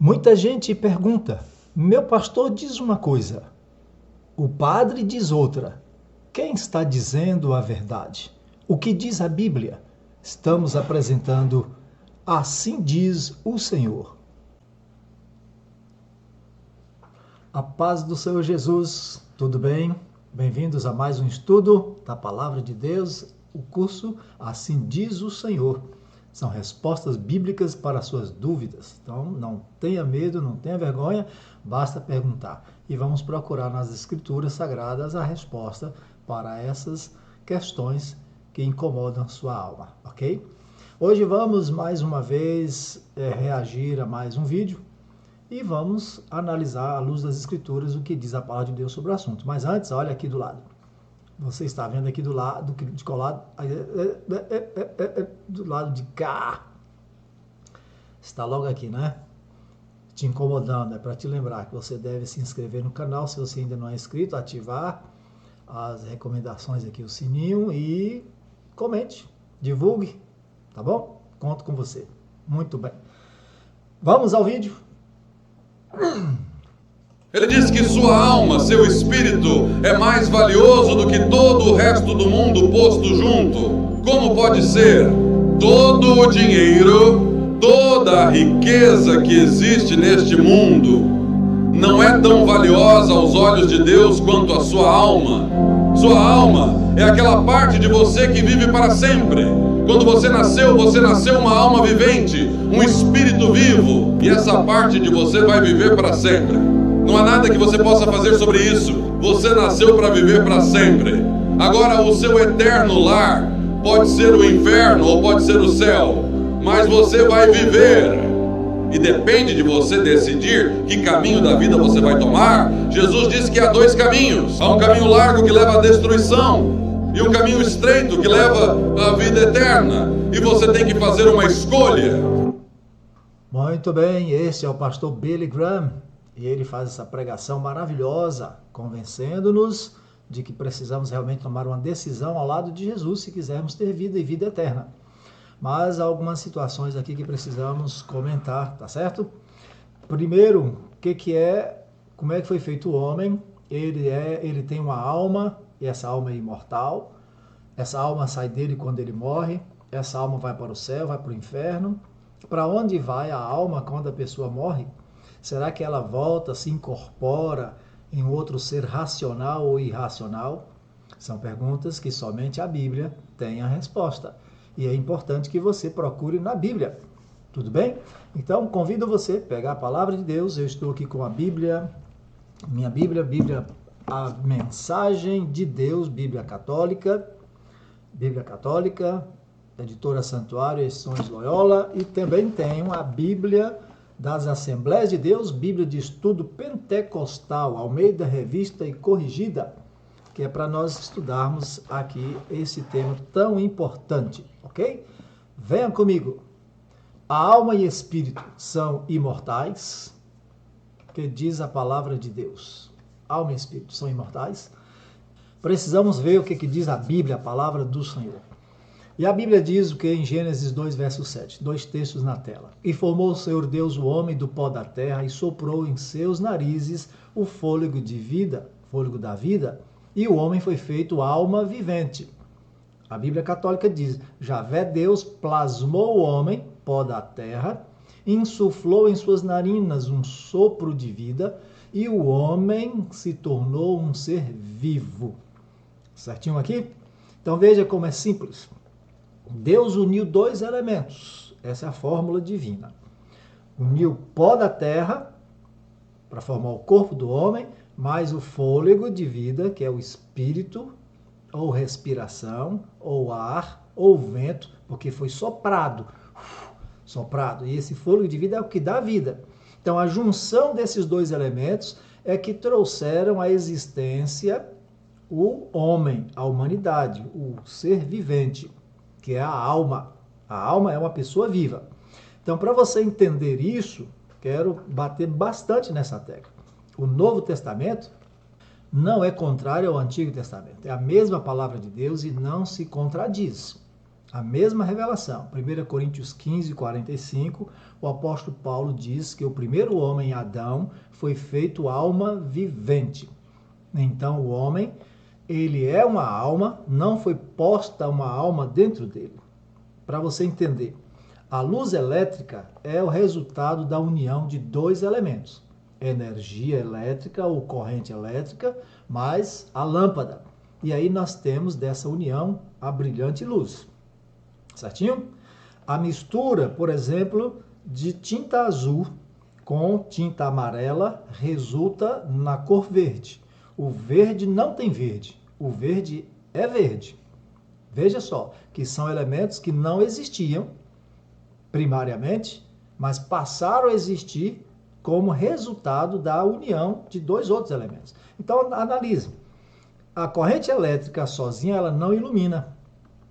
Muita gente pergunta: meu pastor diz uma coisa, o padre diz outra. Quem está dizendo a verdade? O que diz a Bíblia? Estamos apresentando Assim Diz o Senhor. A paz do Senhor Jesus, tudo bem? Bem-vindos a mais um estudo da Palavra de Deus, o curso Assim Diz o Senhor. São respostas bíblicas para suas dúvidas. Então, não tenha medo, não tenha vergonha, basta perguntar. E vamos procurar nas Escrituras Sagradas a resposta para essas questões que incomodam sua alma, ok? Hoje vamos mais uma vez reagir a mais um vídeo e vamos analisar à luz das Escrituras o que diz a palavra de Deus sobre o assunto. Mas antes, olha aqui do lado. Você está vendo aqui do lado de colado, do lado de cá. Está logo aqui, né? Te incomodando, é para te lembrar que você deve se inscrever no canal se você ainda não é inscrito, ativar as recomendações aqui, o sininho e comente, divulgue, tá bom? Conto com você. Muito bem. Vamos ao vídeo. Ele diz que sua alma, seu espírito, é mais valioso do que todo o resto do mundo posto junto. Como pode ser? Todo o dinheiro, toda a riqueza que existe neste mundo não é tão valiosa aos olhos de Deus quanto a sua alma. Sua alma é aquela parte de você que vive para sempre. Quando você nasceu uma alma vivente, um espírito vivo, e essa parte de você vai viver para sempre. Não há nada que você possa fazer sobre isso. Você nasceu para viver para sempre. Agora, o seu eterno lar pode ser o inferno ou pode ser o céu, mas você vai viver. E depende de você decidir que caminho da vida você vai tomar. Jesus disse que há dois caminhos. Há um caminho largo que leva à destruição e um caminho estreito que leva à vida eterna. E você tem que fazer uma escolha. Muito bem, esse é o pastor Billy Graham. E ele faz essa pregação maravilhosa, convencendo-nos de que precisamos realmente tomar uma decisão ao lado de Jesus se quisermos ter vida e vida eterna. Mas há algumas situações aqui que precisamos comentar, tá certo? Primeiro, como é que foi feito o homem? Ele tem uma alma, e essa alma é imortal. Essa alma sai dele quando ele morre. Essa alma vai para o céu, vai para o inferno. Para onde vai a alma quando a pessoa morre? Será que ela volta, se incorpora em outro ser racional ou irracional? São perguntas que somente a Bíblia tem a resposta. E é importante que você procure na Bíblia. Tudo bem? Então, convido você a pegar a palavra de Deus. Eu estou aqui com a Bíblia, minha Bíblia, a Mensagem de Deus, Bíblia Católica, Editora Santuário, Edições Loyola, e também tenho a Bíblia das Assembleias de Deus, Bíblia de Estudo Pentecostal, Almeida Revista e Corrigida, que é para nós estudarmos aqui esse tema tão importante, ok? Venha comigo. A alma e espírito são imortais, que diz a palavra de Deus. Alma e espírito são imortais. Precisamos ver o que diz a Bíblia, a palavra do Senhor. E a Bíblia diz o que em Gênesis 2, verso 7, dois textos na tela. E formou o Senhor Deus o homem do pó da terra e soprou em seus narizes o fôlego de vida, fôlego da vida, e o homem foi feito alma vivente. A Bíblia Católica diz, Javé Deus plasmou o homem, pó da terra, insuflou em suas narinas um sopro de vida, e o homem se tornou um ser vivo. Certinho aqui? Então veja como é simples. Deus uniu dois elementos, essa é a fórmula divina. Uniu pó da terra, para formar o corpo do homem, mais o fôlego de vida, que é o espírito, ou respiração, ou ar, ou vento, porque foi soprado, e esse fôlego de vida é o que dá vida. Então a junção desses dois elementos é que trouxeram à existência o homem, a humanidade, o ser vivente, que é a alma. A alma é uma pessoa viva. Então, para você entender isso, quero bater bastante nessa tecla. O Novo Testamento não é contrário ao Antigo Testamento. É a mesma palavra de Deus e não se contradiz. A mesma revelação. 1 Coríntios 15, 45, o apóstolo Paulo diz que o primeiro homem, Adão, foi feito alma vivente. Então o homem, ele é uma alma, não foi posta uma alma dentro dele. Para você entender, a luz elétrica é o resultado da união de dois elementos. Energia elétrica ou corrente elétrica, mais a lâmpada. E aí nós temos dessa união a brilhante luz. Certinho? A mistura, por exemplo, de tinta azul com tinta amarela resulta na cor verde. O verde não tem verde. O verde é verde. Veja só, que são elementos que não existiam primariamente, mas passaram a existir como resultado da união de dois outros elementos. Então, analise. A corrente elétrica sozinha, ela não ilumina.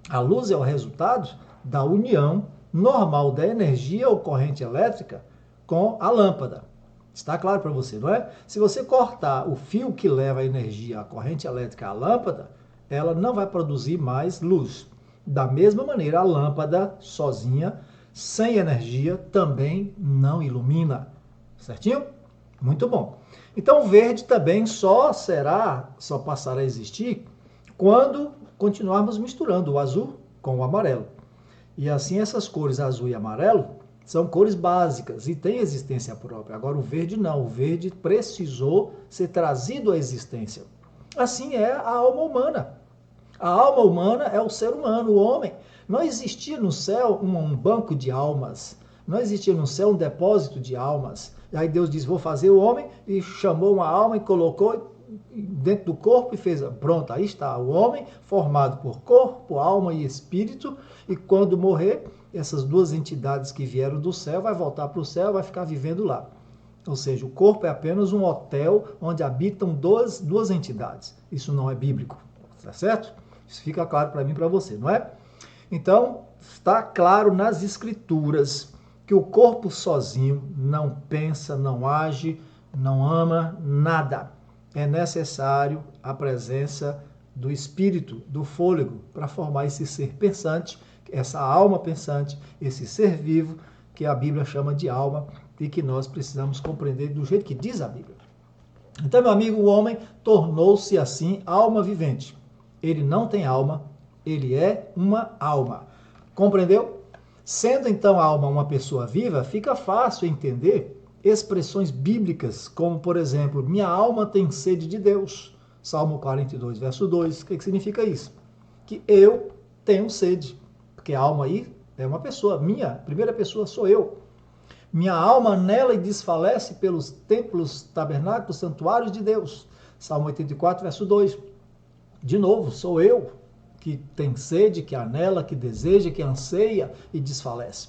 A luz é o resultado da união normal da energia ou corrente elétrica com a lâmpada. Está claro para você, não é? Se você cortar o fio que leva a energia, a corrente elétrica à lâmpada, ela não vai produzir mais luz. Da mesma maneira, a lâmpada sozinha, sem energia, também não ilumina. Certinho? Muito bom. Então, o verde também só passará a existir quando continuarmos misturando o azul com o amarelo. E assim essas cores azul e amarelo são cores básicas e têm existência própria. Agora o verde não, o verde precisou ser trazido à existência. Assim é a alma humana. A alma humana é o ser humano, o homem. Não existia no céu um banco de almas, não existia no céu um depósito de almas. E aí Deus disse, vou fazer o homem, e chamou uma alma e colocou dentro do corpo e fez, pronto, aí está, o homem formado por corpo, alma e espírito, e quando morrer, essas duas entidades que vieram do céu, vai voltar para o céu, vai ficar vivendo lá. Ou seja, o corpo é apenas um hotel onde habitam duas entidades. Isso não é bíblico, tá certo? Isso fica claro para mim e para você, não é? Então, está claro nas escrituras que o corpo sozinho não pensa, não age, não ama nada. É necessário a presença do espírito, do fôlego, para formar esse ser pensante, essa alma pensante, esse ser vivo, que a Bíblia chama de alma e que nós precisamos compreender do jeito que diz a Bíblia. Então, meu amigo, o homem tornou-se assim alma vivente. Ele não tem alma, ele é uma alma. Compreendeu? Sendo então a alma uma pessoa viva, fica fácil entender expressões bíblicas, como por exemplo, minha alma tem sede de Deus. Salmo 42, verso 2. O que significa isso? Que eu tenho sede. Porque a alma aí é uma pessoa, minha primeira pessoa sou eu. Minha alma anela e desfalece pelos templos, tabernáculos, santuários de Deus. Salmo 84, verso 2. De novo, sou eu que tem sede, que anela, que deseja, que anseia e desfalece.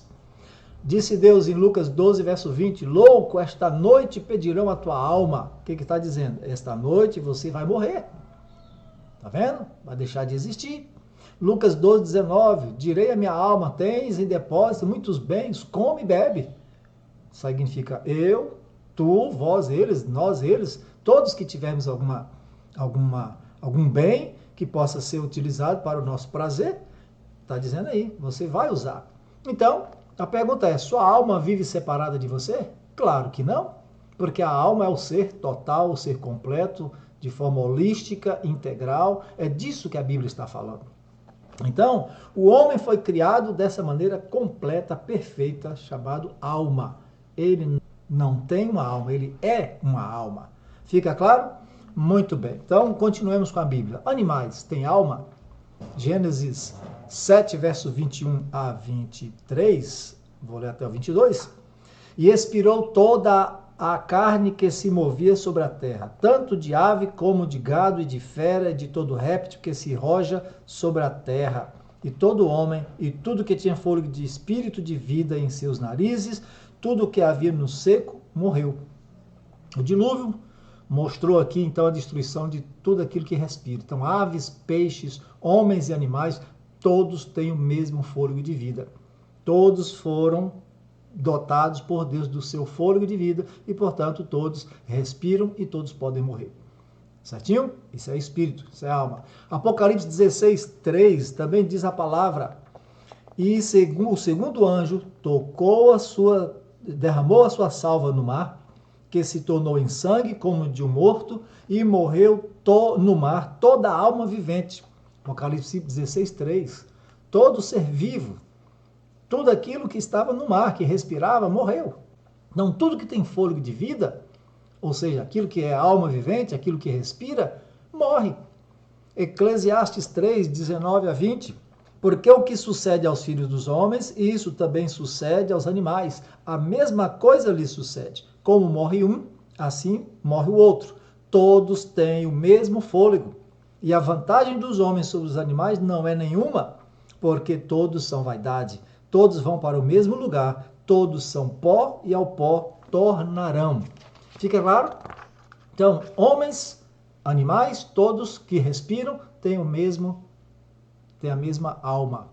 Disse Deus em Lucas 12, verso 20, louco, esta noite pedirão a tua alma. O que está dizendo? Esta noite você vai morrer. Está vendo? Vai deixar de existir. Lucas 12, 19, direi a minha alma, tens em depósito muitos bens, come e bebe. Significa eu, tu, vós, eles, nós, eles, todos que tivermos algum bem que possa ser utilizado para o nosso prazer, está dizendo aí, você vai usar. Então, a pergunta é, sua alma vive separada de você? Claro que não, porque a alma é o ser total, o ser completo, de forma holística, integral, é disso que a Bíblia está falando. Então, o homem foi criado dessa maneira completa, perfeita, chamado alma. Ele não tem uma alma, ele é uma alma. Fica claro? Muito bem. Então, continuemos com a Bíblia. Animais têm alma? Gênesis 7, verso 21 a 23, vou ler até o 22. E expirou toda a carne que se movia sobre a terra, tanto de ave como de gado e de fera e de todo réptil que se roja sobre a terra, e todo homem e tudo que tinha fôlego de espírito de vida em seus narizes, tudo o que havia no seco morreu. O dilúvio mostrou aqui então a destruição de tudo aquilo que respira. Então aves, peixes, homens e animais, todos têm o mesmo fôlego de vida. Todos foram dotados por Deus do seu fôlego de vida e, portanto, todos respiram e todos podem morrer. Certinho? Isso é espírito, isso é alma. Apocalipse 16, 3 também diz a palavra, E o segundo anjo derramou a sua salva no mar, que se tornou em sangue como de um morto, e morreu no mar toda alma vivente. Apocalipse 16:3. Todo ser vivo, tudo aquilo que estava no mar, que respirava, morreu. Não tudo que tem fôlego de vida, ou seja, aquilo que é alma vivente, aquilo que respira, morre. Eclesiastes 3:19-20. Porque o que sucede aos filhos dos homens, isso também sucede aos animais. A mesma coisa lhes sucede. Como morre um, assim morre o outro. Todos têm o mesmo fôlego. E a vantagem dos homens sobre os animais não é nenhuma, porque todos são vaidade. Todos vão para o mesmo lugar. Todos são pó e ao pó tornarão. Fica claro? Então, homens, animais, todos que respiram têm a mesma alma,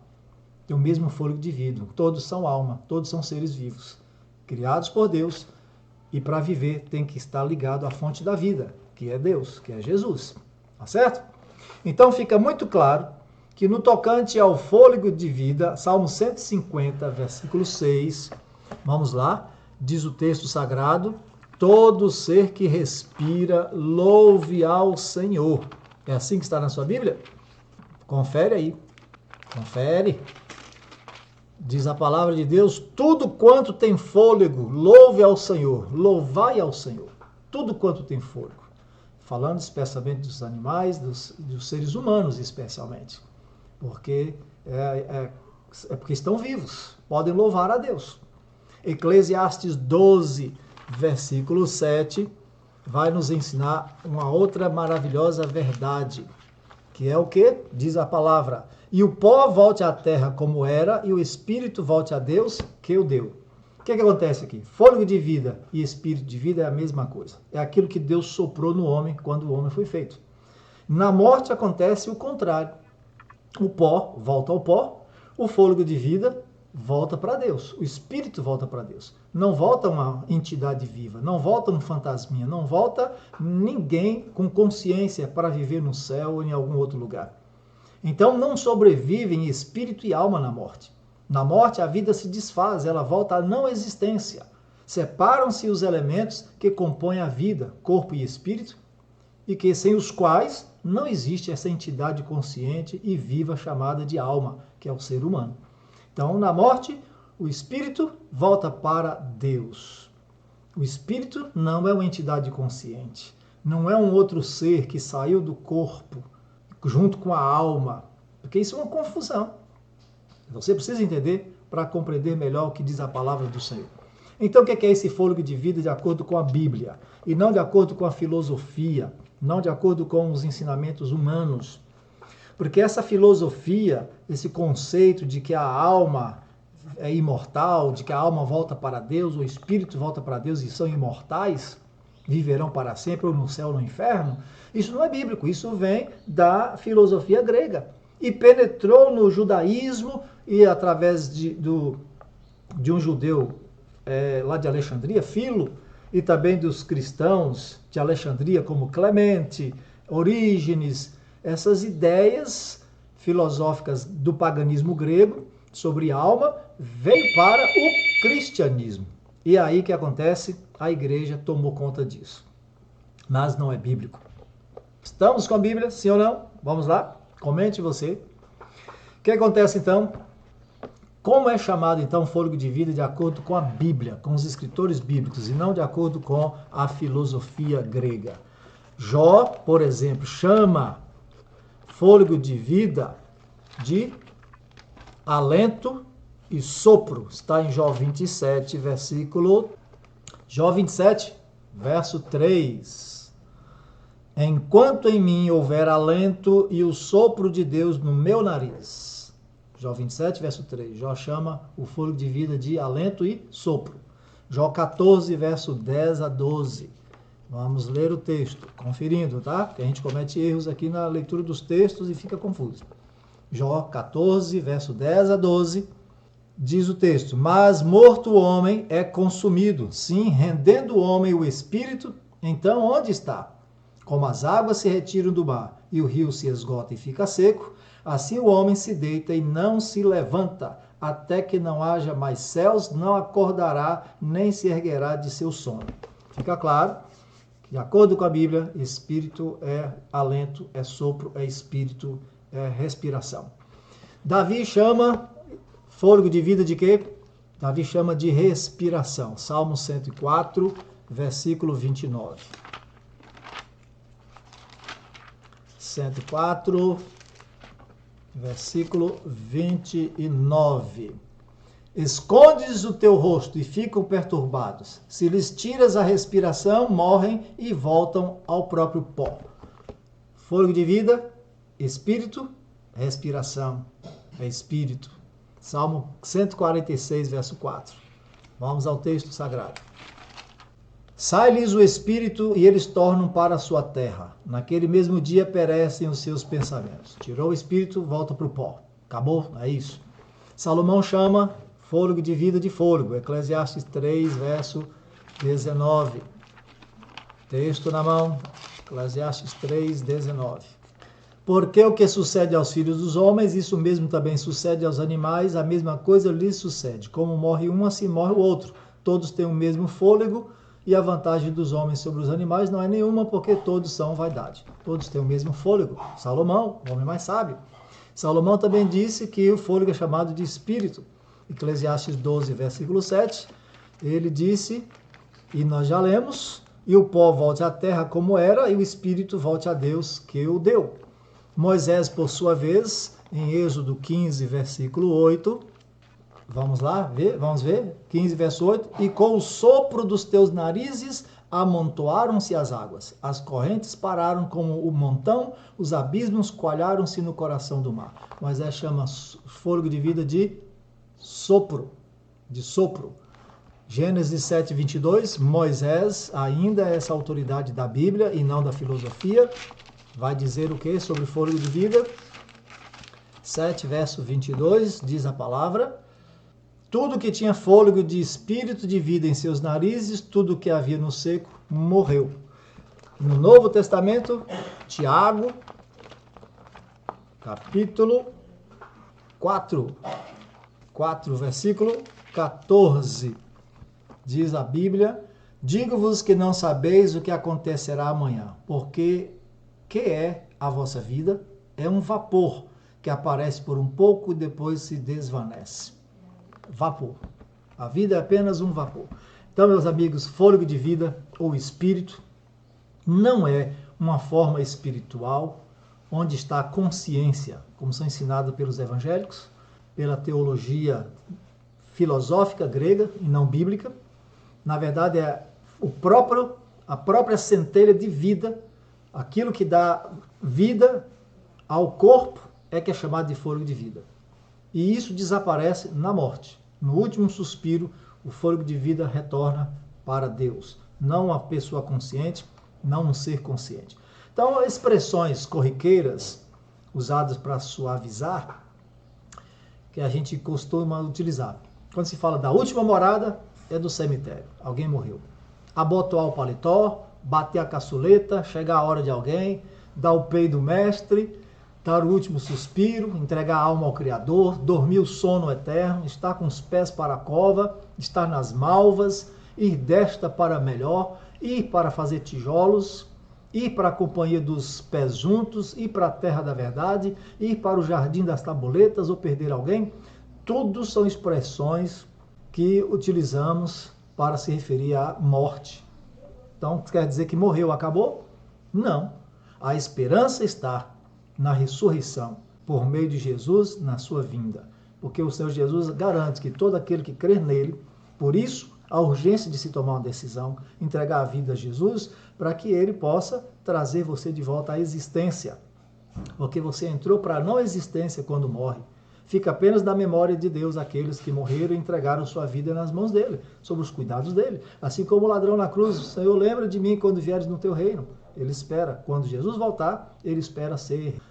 têm o mesmo fôlego de vida. Todos são alma, todos são seres vivos, criados por Deus, e para viver tem que estar ligado à fonte da vida, que é Deus, que é Jesus. Tá certo? Então fica muito claro que no tocante ao fôlego de vida, Salmo 150, versículo 6, vamos lá, diz o texto sagrado: todo ser que respira, louve ao Senhor. É assim que está na sua Bíblia? Confere aí. Confere. Diz a palavra de Deus: tudo quanto tem fôlego, louve ao Senhor. Louvai ao Senhor. Tudo quanto tem fôlego. Falando especialmente dos animais, dos seres humanos especialmente. Porque porque estão vivos. Podem louvar a Deus. Eclesiastes 12, versículo 7, vai nos ensinar uma outra maravilhosa verdade. Que é o que? Diz a palavra: e o pó volte à terra como era, e o espírito volte a Deus que o deu. O que acontece aqui? Fôlego de vida e espírito de vida é a mesma coisa. É aquilo que Deus soprou no homem quando o homem foi feito. Na morte acontece o contrário. O pó volta ao pó, o fôlego de vida volta para Deus, o espírito volta para Deus. Não volta uma entidade viva, não volta um fantasminha, não volta ninguém com consciência para viver no céu ou em algum outro lugar. Então não sobrevivem espírito e alma na morte. Na morte a vida se desfaz, ela volta à não existência. Separam-se os elementos que compõem a vida, corpo e espírito, e que sem os quais não existe essa entidade consciente e viva chamada de alma, que é o ser humano. Então, na morte, o espírito volta para Deus. O espírito não é uma entidade consciente, não é um outro ser que saiu do corpo junto com a alma, porque isso é uma confusão. Você precisa entender para compreender melhor o que diz a palavra do Senhor. Então, o que é esse fôlego de vida de acordo com a Bíblia? E não de acordo com a filosofia, não de acordo com os ensinamentos humanos. Porque essa filosofia, esse conceito de que a alma é imortal, de que a alma volta para Deus, o espírito volta para Deus e são imortais, viverão para sempre, ou no céu ou no inferno, isso não é bíblico, isso vem da filosofia grega. E penetrou no judaísmo e através de um judeu lá de Alexandria, Filo, e também dos cristãos de Alexandria, como Clemente, Orígenes, essas ideias filosóficas do paganismo grego sobre alma veio para o cristianismo. E aí que acontece? A igreja tomou conta disso. Mas não é bíblico. Estamos com a Bíblia, sim ou não? Vamos lá? Comente você. O que acontece então? Como é chamado então fôlego de vida de acordo com a Bíblia, com os escritores bíblicos, e não de acordo com a filosofia grega? Jó, por exemplo, chama fôlego de vida de alento e sopro. Está em Jó 27, Jó 27, verso 3. Enquanto em mim houver alento e o sopro de Deus no meu nariz. Jó 27, verso 3. Jó chama o fôlego de vida de alento e sopro. Jó 14, verso 10 a 12. Vamos ler o texto, conferindo, tá? Porque a gente comete erros aqui na leitura dos textos e fica confuso. Jó 14, verso 10 a 12, diz o texto: mas morto o homem é consumido, sim, rendendo o homem o espírito, então onde está? Como as águas se retiram do mar e o rio se esgota e fica seco, assim o homem se deita e não se levanta, até que não haja mais céus, não acordará, nem se erguerá de seu sono. Fica claro que, de acordo com a Bíblia, espírito é alento, é sopro, é espírito, é respiração. Davi chama fôlego de vida de quê? Davi chama de respiração. Salmo 104, versículo 29. 104, versículo 29. Escondes o teu rosto e ficam perturbados. Se lhes tiras a respiração, morrem e voltam ao próprio pó. Fôlego de vida, espírito, respiração, é espírito. Salmo 146, verso 4. Vamos ao texto sagrado. Sai-lhes o espírito e eles tornam para a sua terra. Naquele mesmo dia perecem os seus pensamentos. Tirou o espírito, volta para o pó. Acabou? É isso. Salomão chama fôlego de vida de fôlego. Eclesiastes 3, verso 19. Texto na mão. Eclesiastes 3, 19. Porque o que sucede aos filhos dos homens, isso mesmo também sucede aos animais, a mesma coisa lhes sucede. Como morre um, assim morre o outro. Todos têm o mesmo fôlego, e a vantagem dos homens sobre os animais não é nenhuma, porque todos são vaidade. Todos têm o mesmo fôlego. Salomão, o homem mais sábio. Salomão também disse que o fôlego é chamado de espírito. Eclesiastes 12, versículo 7, ele disse, e nós já lemos, e o pó volte à terra como era, e o espírito volte a Deus que o deu. Moisés, por sua vez, em Êxodo 15, versículo 8, vamos ver, 15, verso 8, e com o sopro dos teus narizes amontoaram-se as águas, as correntes pararam como o montão, os abismos coalharam-se no coração do mar. Moisés chama fôlego de vida de sopro, Gênesis 7, 22, Moisés, ainda essa autoridade da Bíblia e não da filosofia, vai dizer o que sobre fôlego de vida? 7, verso 22, diz a palavra: tudo que tinha fôlego de espírito de vida em seus narizes, tudo que havia no seco, morreu. No Novo Testamento, Tiago, capítulo 4, versículo 14, diz a Bíblia: digo-vos que não sabeis o que acontecerá amanhã, porque que é a vossa vida? É um vapor que aparece por um pouco e depois se desvanece. Vapor. A vida é apenas um vapor. Então, meus amigos, fôlego de vida ou espírito não é uma forma espiritual onde está a consciência, como são ensinados pelos evangélicos, pela teologia filosófica grega e não bíblica. Na verdade, é a própria centelha de vida, aquilo que dá vida ao corpo é que é chamado de fôlego de vida. E isso desaparece na morte. No último suspiro, o fôlego de vida retorna para Deus. Não uma pessoa consciente, não um ser consciente. Então, expressões corriqueiras usadas para suavizar, que a gente costuma utilizar. Quando se fala da última morada, é do cemitério. Alguém morreu. Abotoar o paletó, bater a caçuleta, chegar a hora de alguém, dar o peido do mestre, dar o último suspiro, entregar a alma ao Criador, dormir o sono eterno, estar com os pés para a cova, estar nas malvas, ir desta para melhor, ir para fazer tijolos, ir para a companhia dos pés juntos, ir para a terra da verdade, ir para o jardim das tabuletas ou perder alguém. Tudo são expressões que utilizamos para se referir à morte. Então, quer dizer que morreu, acabou? Não. A esperança está na ressurreição, por meio de Jesus, na sua vinda. Porque o Senhor Jesus garante que todo aquele que crer nele, por isso, a urgência de se tomar uma decisão, entregar a vida a Jesus, para que ele possa trazer você de volta à existência. Porque você entrou para a não existência quando morre. Fica apenas na memória de Deus aqueles que morreram e entregaram sua vida nas mãos dele, sob os cuidados dele. Assim como o ladrão na cruz: Senhor, lembra de mim quando vieres no teu reino. Ele espera, quando Jesus voltar, ele espera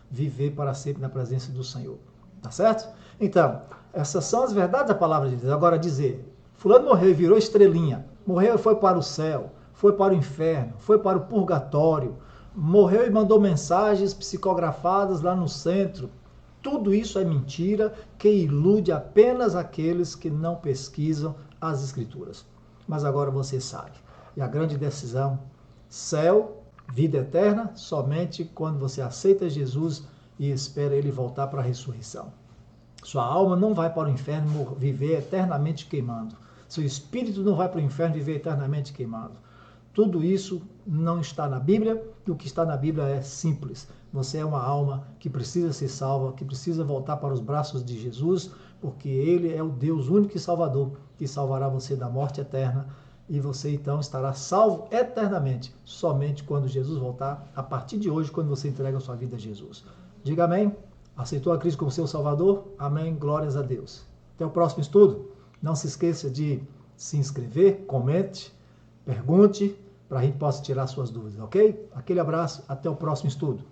viver para sempre na presença do Senhor. Tá certo? Então, essas são as verdades da palavra de Deus. Agora dizer, fulano morreu e virou estrelinha, morreu e foi para o céu, foi para o inferno, foi para o purgatório, morreu e mandou mensagens psicografadas lá no centro, Tudo isso é mentira que ilude apenas aqueles que não pesquisam as Escrituras. Mas agora você sabe. E a grande decisão, céu, vida eterna, somente quando você aceita Jesus e espera Ele voltar para a ressurreição. Sua alma não vai para o inferno viver eternamente queimando. Seu espírito não vai para o inferno viver eternamente queimando. Tudo isso não está na Bíblia, e o que está na Bíblia é simples. Você é uma alma que precisa ser salva, que precisa voltar para os braços de Jesus, porque Ele é o Deus único e Salvador, que salvará você da morte eterna, e você então estará salvo eternamente, somente quando Jesus voltar, a partir de hoje, quando você entrega a sua vida a Jesus. Diga amém. Aceitou a Cristo como seu Salvador? Amém. Glórias a Deus. Até o próximo estudo. Não se esqueça de se inscrever, comente, pergunte, para a gente possa tirar suas dúvidas, ok? Aquele abraço, até o próximo estudo.